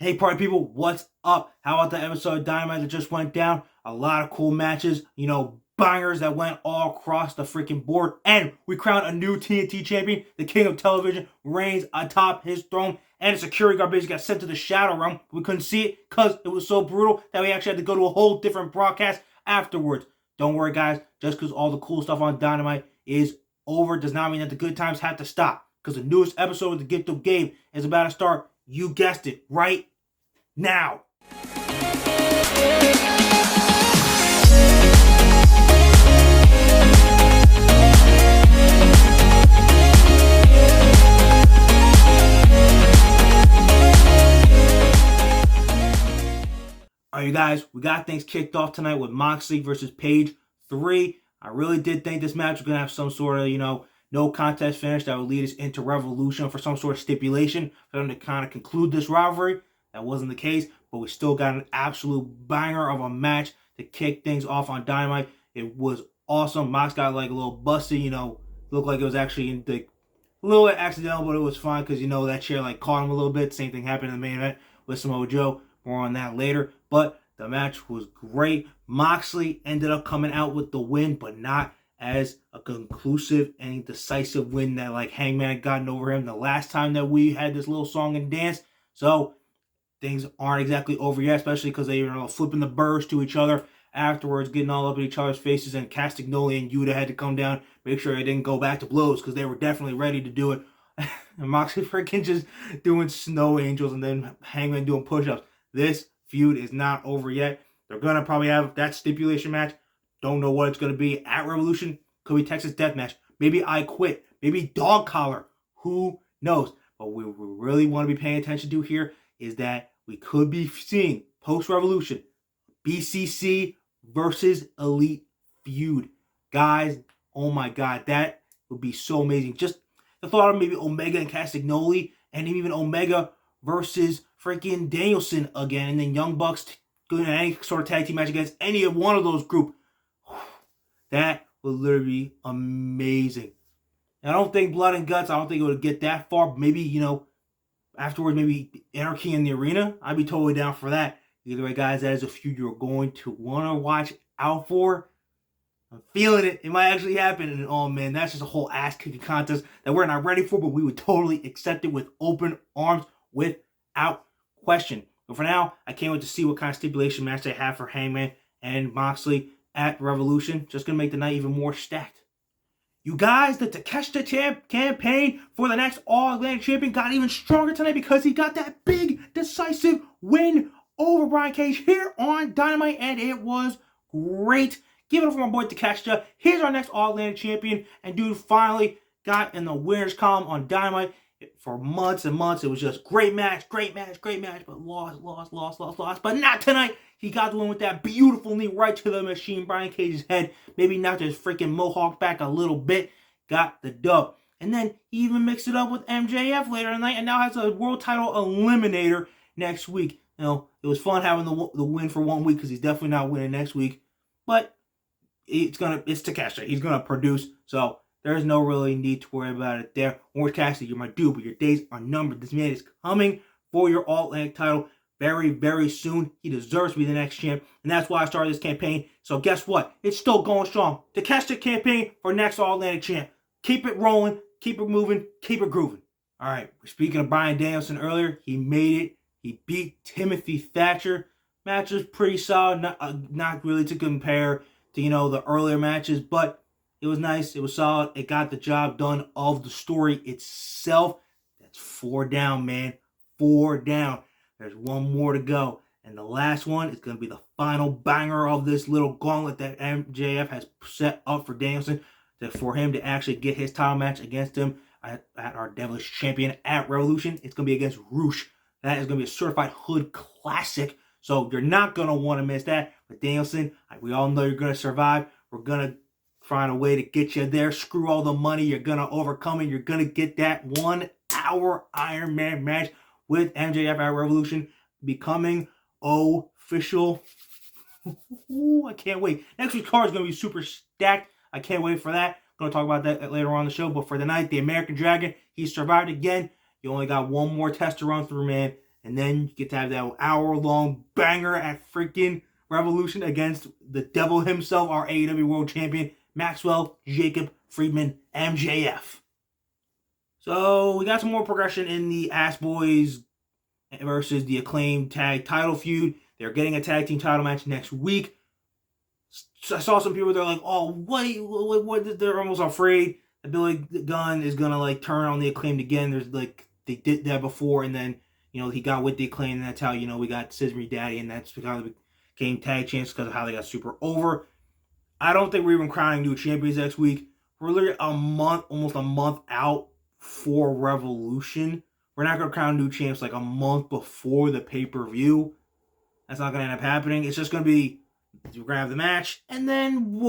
Hey party people, what's up? How about the episode of Dynamite that just went down? A lot of cool matches, bangers that went all across the freaking board. And we crowned a new TNT champion. The king of television reigns atop his throne. And the security guard basically got sent to the Shadow Realm. We couldn't see it because it was so brutal that we actually had to go to a whole different broadcast afterwards. Don't worry guys, just because all the cool stuff on Dynamite is over does not mean that the good times have to stop. Because the newest episode of The Gift of Gabe is about to start. You guessed it, right now. Alright you guys, we got things kicked off tonight with Moxley versus Page 3. I really did think this match was going to have some sort of, no contest finish that would lead us into Revolution for some sort of stipulation for them to kind of conclude this rivalry. That wasn't the case, but we still got an absolute banger of a match to kick things off on Dynamite. It was awesome. Mox got like a little busted, looked like it was actually a little bit accidental, but it was fine because, that chair like caught him a little bit. Same thing happened in the main event with Samoa Joe. More on that later, but the match was great. Moxley ended up coming out with the win, but not as a conclusive and decisive win that like Hangman had gotten over him the last time that we had this little song and dance. So things aren't exactly over yet, especially because they were flipping the birds to each other afterwards, getting all up in each other's faces, and Castagnoli and Yuta had to come down, make sure they didn't go back to blows because they were definitely ready to do it. And Moxley freaking just doing snow angels and then Hangman doing push-ups. This feud is not over yet. They're going to probably have that stipulation match. Don't know what it's going to be at Revolution. Could be Texas Death Match. Maybe I Quit. Maybe Dog Collar. Who knows? But what we really want to be paying attention to here is that we could be seeing post-Revolution BCC versus Elite feud. Guys, oh my God, that would be so amazing. Just the thought of maybe Omega and Castagnoli, and even Omega versus freaking Danielson again, and then Young Bucks doing any sort of tag team match against any of one of those group. That would literally be amazing. And I don't think Blood and Guts, I don't think it would get that far. Maybe, afterwards, maybe Anarchy in the Arena. I'd be totally down for that. Either way, guys, that is a feud you're going to want to watch out for. I'm feeling it. It might actually happen. And oh man, that's just a whole ass-kicking contest that we're not ready for, but we would totally accept it with open arms, without question. But for now, I can't wait to see what kind of stipulation match they have for Hangman and Moxley at Revolution. Just going to make the night even more stacked. You guys, the Takeshita campaign for the next All-Atlantic Champion got even stronger tonight because he got that big, decisive win over Brian Cage here on Dynamite, and it was great. Give it up for my boy Takeshita. Here's our next All-Atlantic Champion, and dude finally got in the winners column on Dynamite. For months and months, it was just great match, but lost. But not tonight. He got the win with that beautiful knee right to the machine, Brian Cage's head. Maybe knocked his freaking mohawk back a little bit. Got the dub. And then he even mixed it up with MJF later in the night, and now has a world title eliminator next week. It was fun having the win for 1 week because he's definitely not winning next week. But it's Takeshita. He's gonna produce. So there's no really need to worry about it there. Orange Cassidy, you're my dude, but your days are numbered. This man is coming for your All-Atlantic title very, very soon. He deserves to be the next champ, and that's why I started this campaign. So guess what? It's still going strong. The Takeshita campaign for next All-Atlantic champ. Keep it rolling, keep it moving, keep it grooving. All right, speaking of Bryan Danielson earlier, he made it. He beat Timothy Thatcher. Match was pretty solid, not really to compare to, the earlier matches, but it was nice. It was solid. It got the job done of the story itself. That's 4 down, man. 4 down. There's 1 more to go. And the last one is going to be the final banger of this little gauntlet that MJF has set up for Danielson for him to actually get his title match against him at our Devilish Champion at Revolution. It's going to be against Roosh. That is going to be a certified hood classic. So you're not going to want to miss that. But Danielson, we all know you're going to survive. We're going to find a way to get you there. Screw all the money. You're going to overcome it. You're going to get that 1 hour Iron Man match with MJF at Revolution becoming official. Ooh, I can't wait. Next week's card is going to be super stacked. I can't wait for that. I'm going to talk about that later on the show. But for the night, the American Dragon, he survived again. You only got 1 more test to run through, man. And then you get to have that hour-long banger at freaking Revolution against the devil himself, our AEW World Champion, Maxwell Jacob Friedman, MJF. So we got some more progression in the Ass Boys versus the Acclaimed tag title feud. They're getting a tag team title match next week. So I saw some people, they're like, oh, what? They're almost afraid that Billy Gunn is going to like turn on the Acclaimed again. There's like, they did that before, and then, you know, he got with the Acclaimed, and that's how, you know, we got Scissory Daddy, and that's because they became tag champs because of how they got super over. I don't think we're even crowning new champions next week. We're literally almost a month out for Revolution. We're not going to crown new champs like a month before the pay-per-view. That's not going to end up happening. It's just going to be, we're going to have the match, and then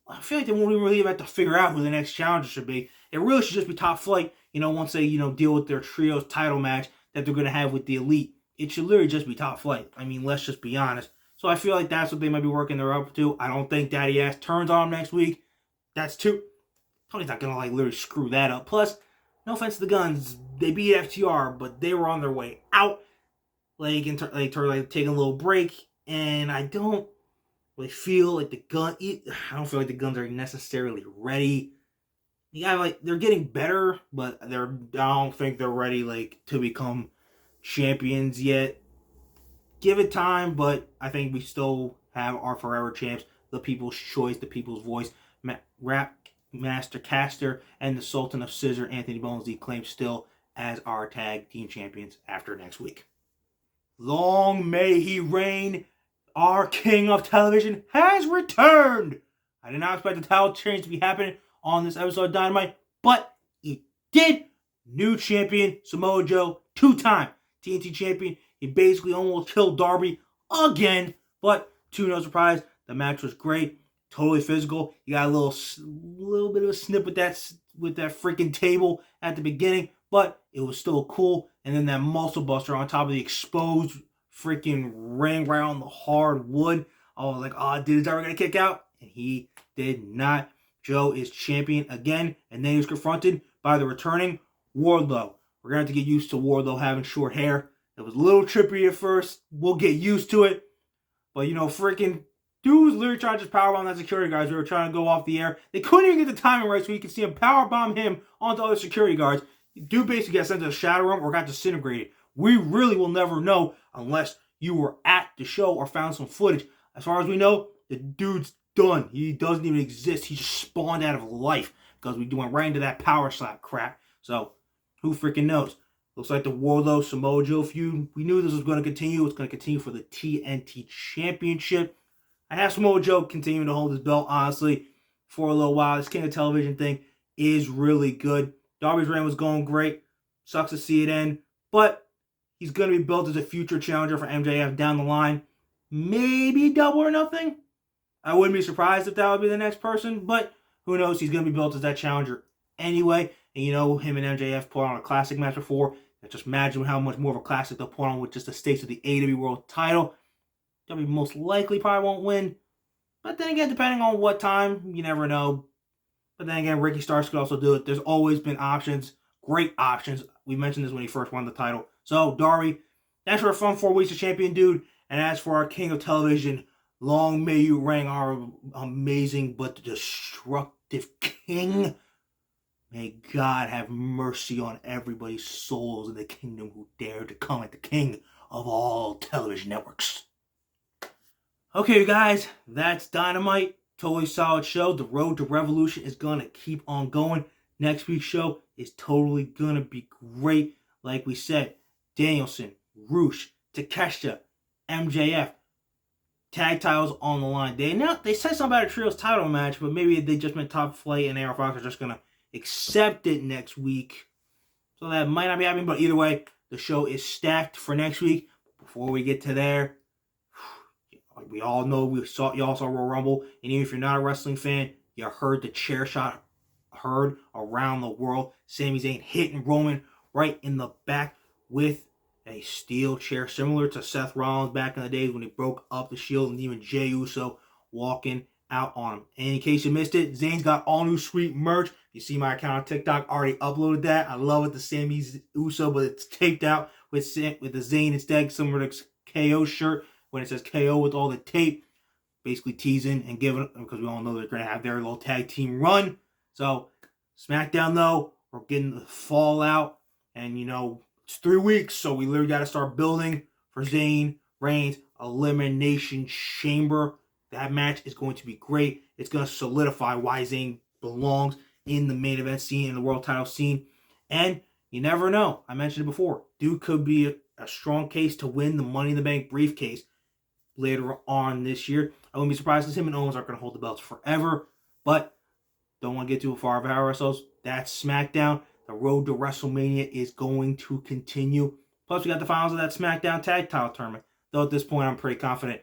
I feel like they won't even really have to figure out who the next challenger should be. It really should just be Top Flight, you know, once they, you know, deal with their trios title match that they're going to have with the Elite. It should literally just be Top Flight. I mean, let's just be honest. So I feel like that's what they might be working their up to. I don't think Daddy Ass turns on him next week. That's too... Tony's not going to, like, literally screw that up. Plus, no offense to the Guns, they beat FTR, but they were on their way out. Like, taking a little break. And I don't really feel like the Guns are necessarily ready. Yeah, like, they're getting better, but I don't think they're ready, like, to become champions yet. Give it time, but I think we still have our forever champs, the people's choice, the people's voice, Rap Master Caster, and the Sultan of Scissor, Anthony Bones, the Acclaimed, still as our tag team champions after next week. Long may he reign. Our king of television has returned. I did not expect the title change to be happening on this episode of Dynamite, but it did. New champion, Samoa Joe, two-time TNT champion. He basically almost killed Darby again, but to no surprise, the match was great, totally physical. You got a little bit of a snip with that freaking table at the beginning, but it was still cool. And then that muscle buster on top of the exposed freaking ring right on the hard wood. I was like, oh, dude, is Darby gonna kick out? And he did not. Joe is champion again, and then he was confronted by the returning Wardlow. We're gonna have to get used to Wardlow having short hair. It was a little trippy at first. We'll get used to it. But, you know, freaking dude was literally trying to just powerbomb that security guards. We were trying to go off the air. They couldn't even get the timing right, so you could see him powerbomb him onto other security guards. Dude basically got sent to the shadow room or got disintegrated. We really will never know unless you were at the show or found some footage. As far as we know, the dude's done. He doesn't even exist. He just spawned out of life because we went right into that power slap crap. So, who freaking knows? Looks like the Wardlow Samoa Joe feud. We knew this was going to continue. It's going to continue for the TNT Championship. I have Samoa Joe continuing to hold his belt, honestly, for a little while. This King of Television thing is really good. Darby's reign was going great. Sucks to see it end. But he's going to be built as a future challenger for MJF down the line. Maybe Double or Nothing. I wouldn't be surprised if that would be the next person. But who knows? He's going to be built as that challenger anyway. And you know, him and MJF put on a classic match before. Just imagine how much more of a classic they'll put on with just the stakes of the AEW World title. W most likely probably won't win. But then again, depending on what time, you never know. But then again, Ricky Starks could also do it. There's always been options. Great options. We mentioned this when he first won the title. So, Darby, thanks for a fun 4 weeks of champion, dude. And as for our King of Television, long may you reign, our amazing but destructive king. May God have mercy on everybody's souls in the kingdom who dared to come at the king of all television networks. Okay, you guys, that's Dynamite. Totally solid show. The road to Revolution is going to keep on going. Next week's show is totally going to be great. Like we said, Danielson, Roosh, Takeshita, MJF, tag titles on the line. They said something about a trios title match, but maybe they just meant Top Flight and AR Fox are just going to accept it next week. So that might not be happening, but either way, the show is stacked for next week. Before we get to there, like we all know, y'all saw Royal Rumble, and even if you're not a wrestling fan, you heard the chair shot heard around the world. Sami Zayn hitting Roman right in the back with a steel chair, similar to Seth Rollins back in the days when he broke up the Shield, and even Jey Uso walking out on him. And in case you missed it, Zayn's got all new sweet merch. You see my account on TikTok, already uploaded that. I love it, the Sami Uso, but it's taped out with the Zayn instead, similar to KO shirt when it says KO with all the tape, basically teasing and giving, because we all know they're going to have their little tag team run. So SmackDown though, we're getting the fallout, and it's 3 weeks, so we literally got to start building for Zayn Reigns Elimination Chamber. That match is going to be great. It's going to solidify why Zayn belongs in the main event scene, in the world title scene. And you never know. I mentioned it before. Dude could be a strong case to win the Money in the Bank briefcase later on this year. I wouldn't be surprised because him and Owens aren't going to hold the belts forever. But don't want to get too far ahead of ourselves. That's SmackDown. The road to WrestleMania is going to continue. Plus, we got the finals of that SmackDown Tag Title Tournament. Though at this point, I'm pretty confident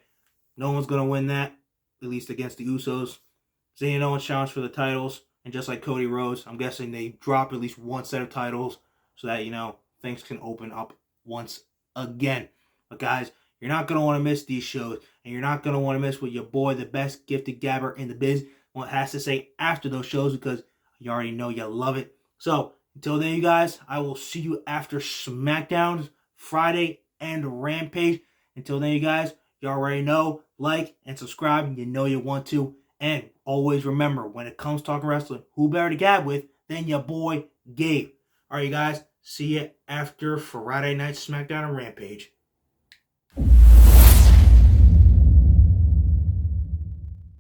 no one's going to win that, at least against the Usos. Zayn and Owens challenge for the titles. And just like Cody Rhodes, I'm guessing they drop at least one set of titles so that, things can open up once again. But guys, you're not going to want to miss these shows. And you're not going to want to miss what your boy, the best gifted gabber in the biz, has to say after those shows, because you already know you love it. So, until then, you guys, I will see you after SmackDown, Friday, and Rampage. Until then, you guys, you already know, like and subscribe. You know you want to. And always remember, when it comes to talking wrestling, who better to gab with than your boy, Gabe. All right, you guys, see you after Friday Night SmackDown and Rampage.